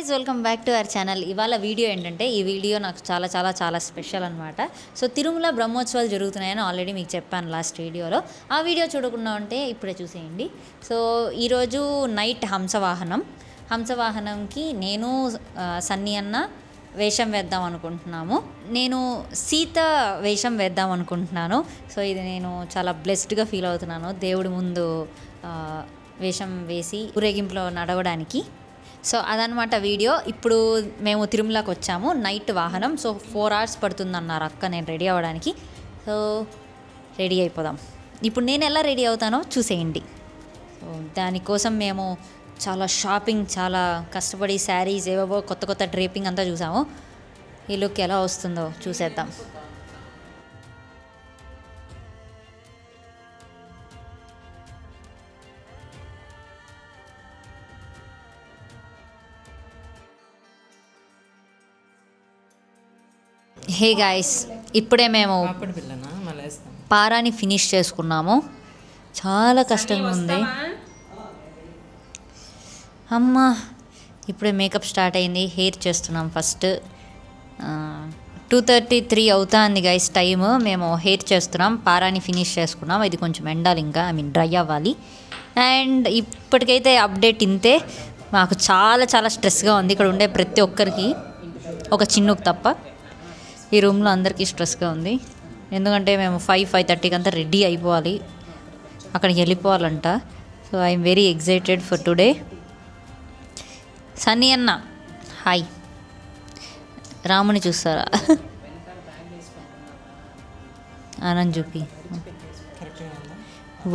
Guys welcome back to our channel. ఇవాళ video ఏంటంటే ఈ వీడియో నాకు చాలా చాలా చాలా స్పెషల్ అనమాట. సో తిరుమల బ్రహ్మోత్సవాలు జరుగుతున్నాయని ఆల్రెడీ మీకు చెప్పాను లాస్ట్ వీడియోలో. ఆ వీడియో చూడకుండా ఉంటే ఇప్పుడే చూసేయండి. సో ఈరోజు నైట్ హంసవాహనంకి నేను సన్నీ అన్న వేషం వేద్దాం అనుకుంటున్నాము. నేను సీత వేషం వేద్దాం అనుకుంటున్నాను. సో ఇది నేను చాలా బ్లెస్డ్గా ఫీల్ అవుతున్నాను దేవుడి ముందు వేషం వేసి ఊరేగింపులో నడవడానికి. సో అదనమాట వీడియో. ఇప్పుడు మేము తిరుమలకి వచ్చాము. నైట్ వాహనం. సో 4 hours పడుతుందన్నారు అక్క నేను రెడీ అవ్వడానికి. సో రెడీ అయిపోదాం. ఇప్పుడు నేను ఎలా రెడీ అవుతానో చూసేయండి. సో దానికోసం మేము చాలా షాపింగ్, చాలా కష్టపడి శారీస్ ఏవేవో కొత్త కొత్త డ్రేపింగ్ అంతా చూసాము. ఈ లుక్ ఎలా వస్తుందో చూసేద్దాం. హే గాయస్, ఇప్పుడే మేము పారాని ఫినిష్ చేసుకున్నాము. చాలా కష్టంగా ఉంది అమ్మా. ఇప్పుడే మేకప్ స్టార్ట్ అయింది. హెయిర్ చేస్తున్నాం. ఫస్ట్ 2:33 అవుతుంది గైస్ టైము. మేము హెయిర్ చేస్తున్నాం. పారాని ఫినిష్ చేసుకున్నాం. ఇది కొంచెం ఎండాలి, ఇంకా డ్రై అవ్వాలి. అండ్ ఇప్పటికైతే అప్డేట్ ఇంతే. మాకు చాలా చాలా స్ట్రెస్గా ఉంది. ఇక్కడ ఉండే ప్రతి ఒక్కరికి, ఒక చిన్నుకు తప్ప ఈ రూమ్లో అందరికీ స్ట్రెస్గా ఉంది. ఎందుకంటే మేము 5:30కి అంతా రెడీ అయిపోవాలి, అక్కడికి వెళ్ళిపోవాలంట. So I'm very excited for today. Sunny అన్న హాయ్. రాముని చూస్తారా? ఆనంద్ చూపి.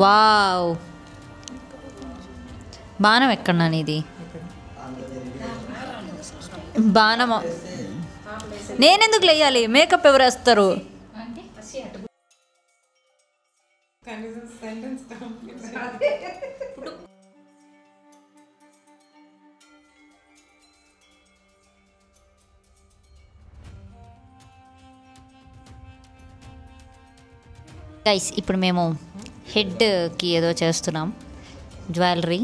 వావ్, బాణం ఎక్కడన్నా ఇది? బాణం నేనెందుకు లేయాలి? మేకప్ ఎవరు వేస్తారు? గైస్ ఇప్పుడు మేము హెడ్కి ఏదో చేస్తున్నాం, జ్యువెలరీ.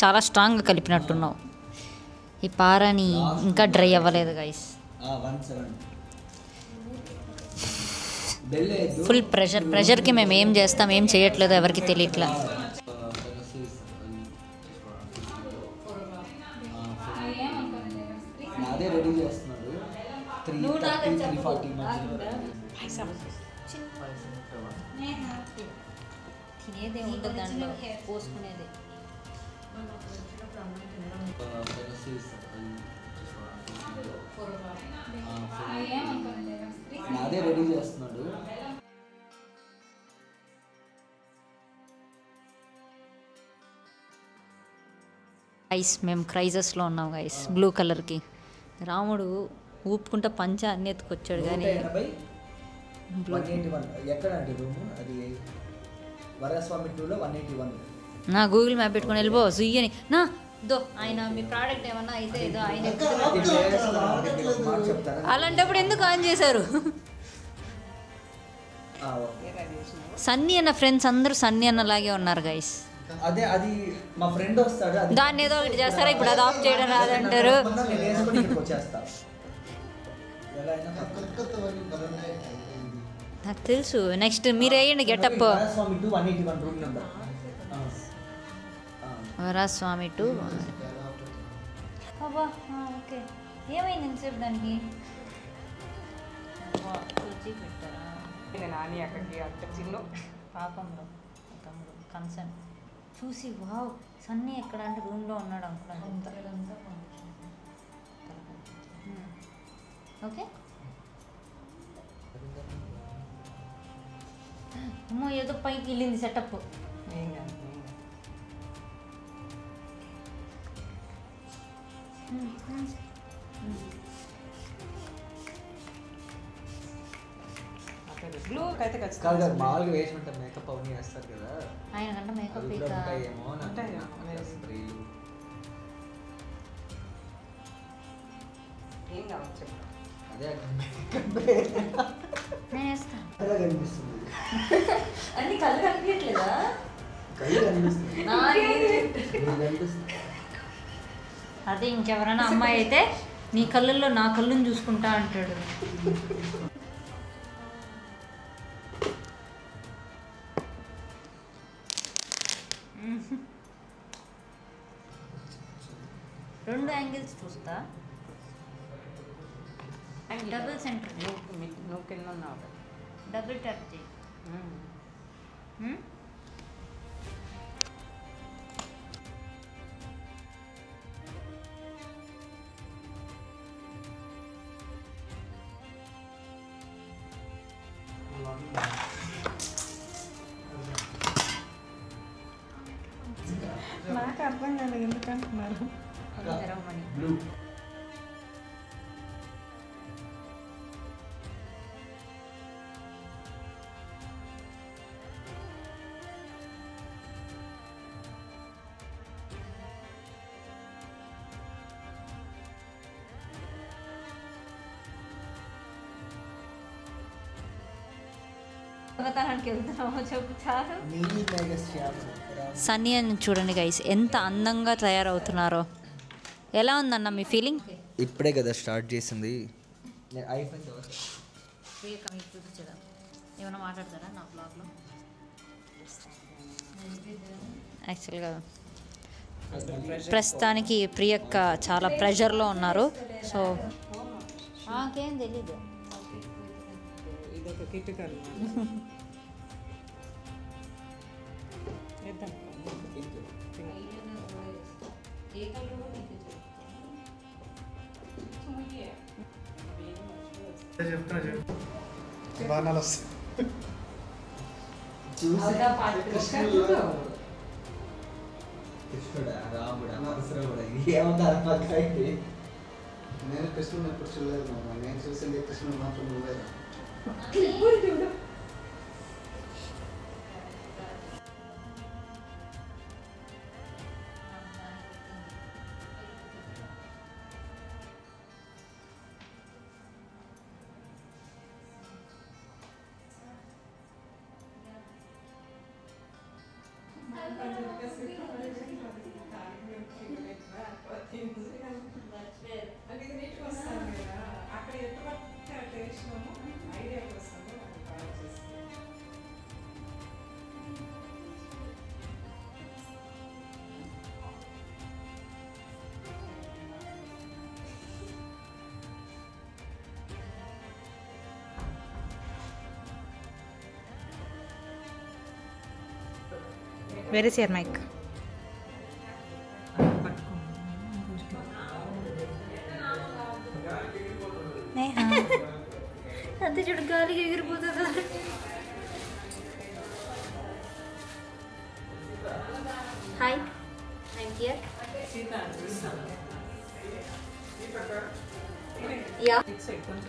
చాలా స్ట్రాంగ్గా కలిపినట్టున్నావు. ఈ పారాని ఇంకా డ్రై అవ్వలేదు గైస్. ఫుల్ ప్రెషర్కి మేము ఏం చేస్తాం, ఏం చేయట్లేదు, ఎవరికి తెలియట్లే. తినేదే ఉండదు దాంట్లో, పోసుకునేది. అదే రెడీ చేస్తున్నాడు. గైస్ మేము క్రైజెస్లో ఉన్నాం గైస్. బ్లూ కలర్కి రాముడు ఊపుకుంటా పంచ అన్ని ఎత్తుకొచ్చాడు. కానీ నా గూగుల్ మ్యాప్ పెట్టుకొని వెళ్ళిపో సుయ్యని నా దో. ఆయన మీ ప్రోడక్ట్ ఏమన్నా అయితే ఏదో ఆయన అలాంటప్పుడు ఎందుకు ఆన్ చేశారు? సన్నీ అన్న ఫ్రెండ్స్ అందరూ సన్నీ అన్నలాగే ఉన్నారు గైస్. అదే అది మా ఫ్రెండ్ వస్తాడు, దాన్ని ఏదో ఒకటి చేస్తారా? ఇప్పుడు అది ఆఫ్ చేయడం రాదంటారు. నాకు తెలుసు. నెక్స్ట్ మీరు వేయండి గెటప్. వరాస్వామి 2. ఓకే, ఏమైంది ఇంతసేపు దానికి? పెట్టారా పాపం తమ్ముడు కన్సర్న్ చూసి వావ్ సన్నీ ఎక్కడ అంటే రూమ్లో ఉన్నాడు అనుకున్నాను. ఓకే అమ్మో, ఏదో పైకి వెళ్ళింది సెటప్. మామూలుగా వేసి ఉంటారు, మేకప్ అవన్నీ వేస్తారు కదా. ఆయన కంటే మేకప్ ఏమో అదే నేను వేస్తాను. కనిపిస్తుంది. అన్ని కళ్ళు కనిపించట్లేదా? అదే ఇంకెవరైనా అమ్మాయి అయితే నీ కళ్ళల్లో నా కళ్ళుని చూసుకుంటా అంటాడు. రెండు యాంగిల్స్ చూస్తా. డబుల్ సెంటర్ నువ్వు కింద ఉన్నావు. డబుల్ ట్యాప్ చేయి. నాకు అర్థం కాలేదు ఎందుకంటున్నారు. సన్నీ అని చూడండి గైస్, ఎంత అందంగా తయారవుతున్నారో. ఎలా ఉందన్న మీ ఫీలింగ్? ఇప్పుడే కదా స్టార్ట్ చేసింది. ఏమైనా మాట్లాడతారా నా బ్లాగ్లో? యాక్చువల్గా ప్రస్తుతానికి ప్రియక్క చాలా ప్రెషర్లో ఉన్నారు. సో నాకేం తెలీదు. ఇదొక కిట్ కర్రీ. బాణాలు వస్తాయి. నేను కృష్ణుని ఎప్పుడు చూడలేదు మామ. నేను చూసింది కృష్ణుడు మాత్రం నువ్వే. Where is your mic? అంతే చూడు, గాలికి ఎగిరిపోతుంది. Hi, I'm here.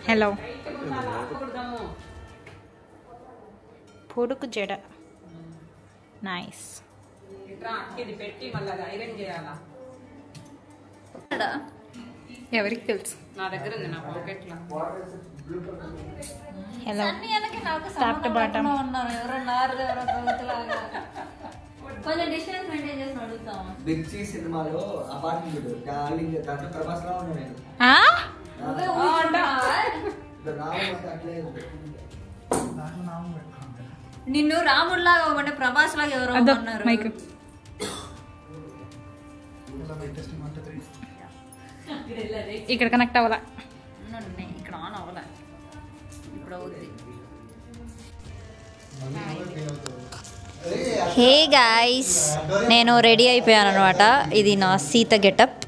హలో. పొడుకు జడ. నైస్. ఇది పెట్టి మళ్ళీ ఐరన్ చేయాలా? ఎవరికి తెలుసు? నా దగ్గర ఉంది, నా పాకెట్లో. హలో. టాప్ టు బాటమ్ ఉన్నారు. ఎవరో నారు, ఎవరో కవితలాగా. కొంచెం డిస్టెన్స్ మెయింటైన్ చేసి అడుగుతాము. బిర్చి సినిమాలో అపార్ట్మెంట్ దాంట్లో ప్రభాస్ రావు నేను నిన్ను రాముడిలాగా అంటే ప్రభాస్ లాగా ఎవరో ఉన్నారు. మైక్ ఇక్కడ కనెక్ట్ అవ్వాలా? ఇక్కడ ఆన్ అవ్వలే, ఇప్పుడు అవుద్ది. హే గాయ్స్, నేను రెడీ అయిపోయాను అనమాట. ఇది నా సీత గెటప్.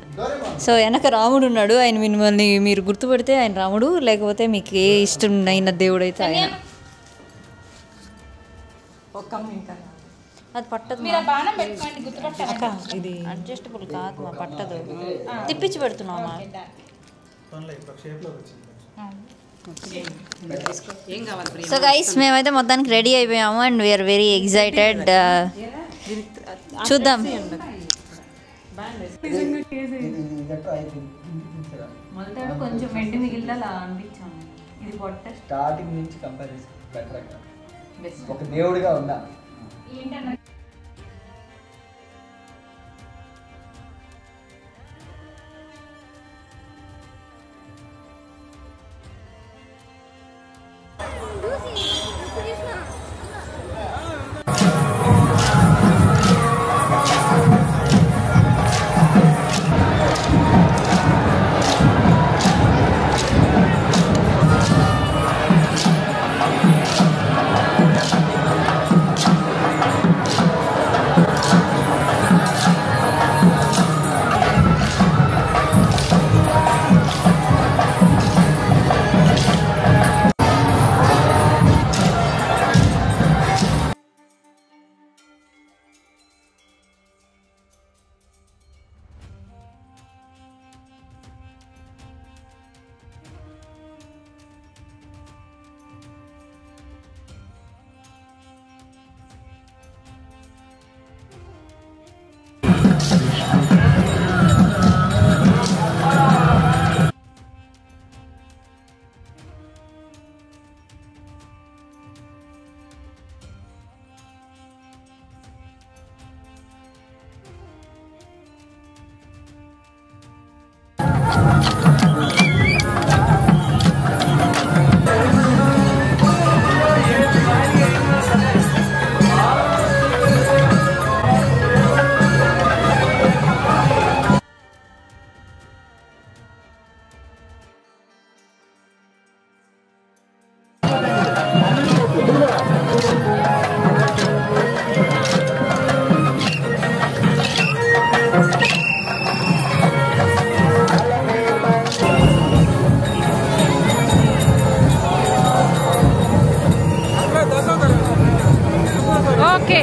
సో వెనక రాముడు ఉన్నాడు. ఆయన మిమ్మల్ని మీరు గుర్తుపడితే ఆయన రాముడు, లేకపోతే మీకు ఏ ఇష్టం అయిన దేవుడు అయితే ఆయన. అది పట్టదు, ఇది అడ్జస్టబుల్ కాదు, మా పట్టదు. తిప్పించి పెడుతున్నామా? సో గైస్, మేమైతే మొత్తానికి రెడీ అయిపోయాము అండ్ వీఆర్ వెరీ ఎగ్జైటెడ్. చూద్దాం. కొంచెం వెండి మిగిలిలా అనిపించాము. ఇది పొట్ట స్టార్టింగ్ నుంచి కంపేర్ చేసి బెటర్. ఒక దేవుడిగా ఉన్నా ఓకే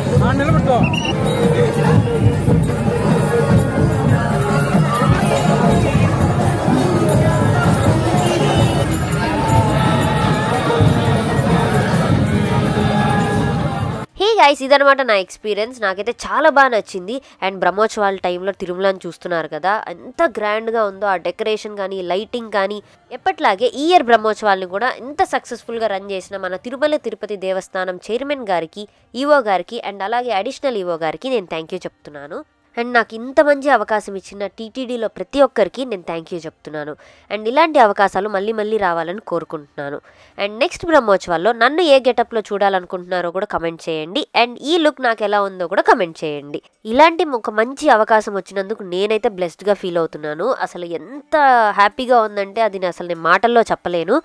గైస్ ఇదనమాట నా ఎక్స్పీరియన్స్. నాకైతే చాలా బాగా నచ్చింది. అండ్ బ్రహ్మోత్సవాల టైంలో తిరుమలని చూస్తున్నారు కదా, ఎంత గ్రాండ్గా ఉందో ఆ డెకరేషన్ కానీ లైటింగ్ కానీ. ఎప్పట్లాగే ఈ ఇయర్ బ్రహ్మోత్సవాలను కూడా ఎంత సక్సెస్ఫుల్గా రన్ చేసిన మన తిరుమల తిరుపతి దేవస్థానం చైర్మన్ గారికి, ఈవో గారికి అండ్ అలాగే అడిషనల్ ఈవో గారికి నేను థ్యాంక్ యూ చెప్తున్నాను. అండ్ నాకు ఇంత మంచి అవకాశం ఇచ్చిన టీటీడీలో ప్రతి ఒక్కరికి నేను థ్యాంక్ యూ చెప్తున్నాను. అండ్ ఇలాంటి అవకాశాలు మళ్ళీ మళ్ళీ రావాలని కోరుకుంటున్నాను. అండ్ నెక్స్ట్ బ్రహ్మోత్సవాల్లో నన్ను ఏ గెటప్లో చూడాలనుకుంటున్నారో కూడా కమెంట్ చేయండి. అండ్ ఈ లుక్ నాకు ఎలా ఉందో కూడా కమెంట్ చేయండి. ఇలాంటి ఒక మంచి అవకాశం వచ్చినందుకు నేనైతే బ్లెస్డ్గా ఫీల్ అవుతున్నాను. అసలు ఎంత హ్యాపీగా ఉందంటే అది అసలు నేను మాటల్లో చెప్పలేను.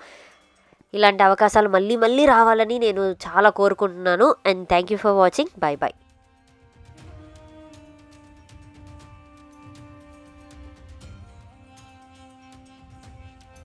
ఇలాంటి అవకాశాలు మళ్ళీ మళ్ళీ రావాలని నేను చాలా కోరుకుంటున్నాను. And thank you for watching. Bye bye.